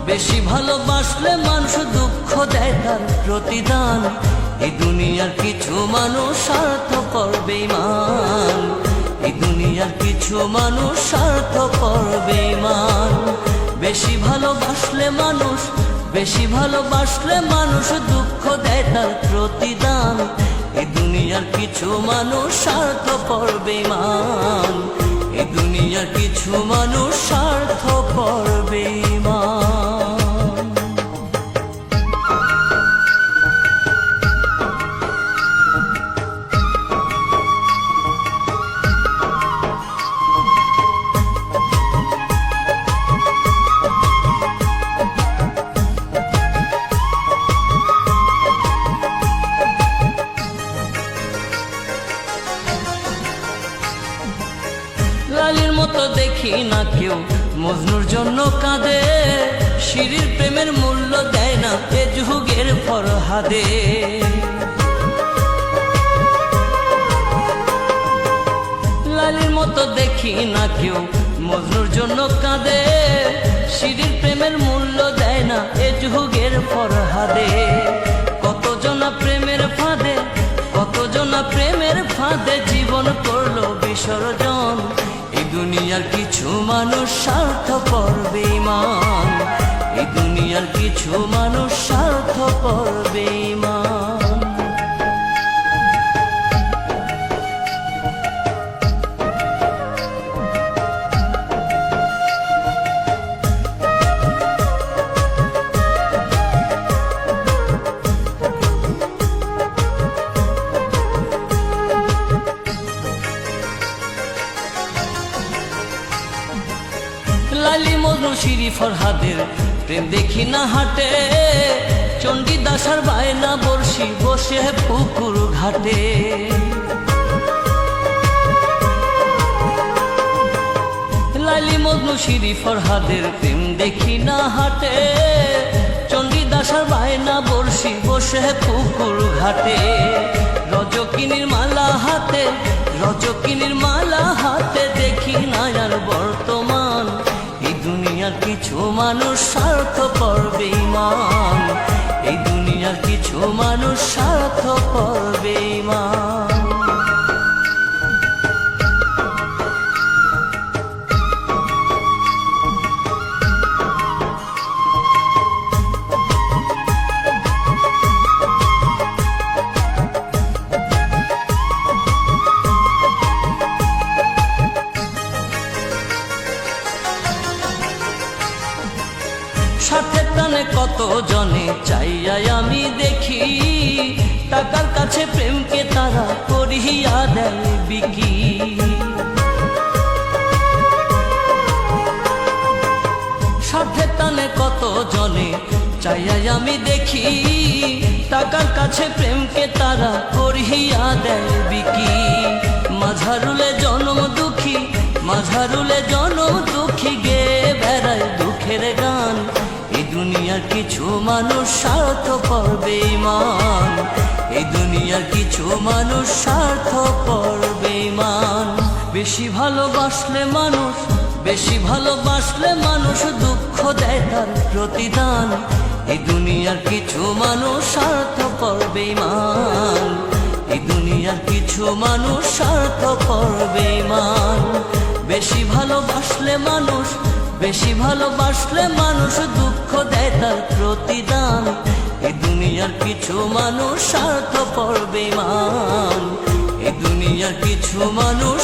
বেশি ভালোবাসলে মানুষ দুঃখ দেয় তার প্রতিদান। এই দুনিয়ার কিছু মানুষ স্বার্থপর বেঈমান, এই দুনিয়ার কিছু মানুষ স্বার্থপর বেঈমান। বেশি ভালোবাসলে মানুষ, বেশি ভালোবাসলে মানুষ দুঃখ দেয় তার প্রতিদান। এই দুনিয়ার কিছু মানুষ স্বার্থপর বেঈমান, এই দুনিয়ার কিছু মানুষ স্বার্থপর বেঈমান। লালির মতো দেখি না কেউ মজনুর জন্য কাঁদে, শিরির প্রেমের মূল্য দেয় না এ যুগের ফরহাদে। লালির মতো দেখি না কেউ মজনুর জন্য কাঁদে, শিরির প্রেমের মূল্য দেয় না এ যুগের ফরহাদে। কতজনা প্রেমের ফাঁদে, কতজনা প্রেমের ফাঁদে জীবন করলো বিসর্জন। এই দুনিয়ার কিছু মানুষ স্বার্থপর বেঈমান, এই দুনিয়ার কিছু মানুষ স্বার্থপর বেঈমান। লালি মজনু শিরি ফরহাদের প্রেম দেখি না হাটে, চণ্ডীদাস আর বায়না বর্ষি বসে পুকুর ঘাটে। লালি মজনু শিরি ফরহাদের প্রেম দেখি না হাটে, চণ্ডীদাস আর বায়না বর্ষি বসে পুকুর ঘাটে। রজকিনীর মালা হাতে, রজকিনীর মালা হাতে দেখি না আর বর্তমান। এই দুনিয়ার কিছু মানুষ স্বার্থপর বেঈমান, এই দুনিয়ার কিছু মানুষ স্বার্থপর বেঈমান। সাথে টানে কত জনে চাইয়াই আমি দেখি, টাকার কাছে প্রেমকে তারা করিয়া দেয় বিকি। সাথে টানে কত জনে চাইয়াই আমি দেখি, টাকার কাছে প্রেমকে তারা করিয়া দেয় বিকি। মাঝারুলে জনম দুঃখী, মাঝারুলে জনম দুঃখী গে বেড়ায় দুঃখের গান। এই দুনিয়ার কিছু মানুষ স্বার্থপর বেঈমান, এই দুনিয়ার কিছু মানুষ স্বার্থপর বেঈমান। বেশি ভালোবাসলে মানুষ, বেশি ভালোবাসলে মানুষ দুঃখ দেয় তার প্রতিদান। এই দুনিয়ার কিছু মানুষ স্বার্থপর বেঈমান, এই দুনিয়ার কিছু মানুষ স্বার্থপর বেঈমান। বেশি ভালোবাসলে মানুষ, বেশি ভালোবাসলে মানুষ দুঃখ দেয় তার প্রতিদান। এই দুনিয়ার কিছু মানুষ স্বার্থপর বেঈমান, এই দুনিয়ার কিছু মানুষ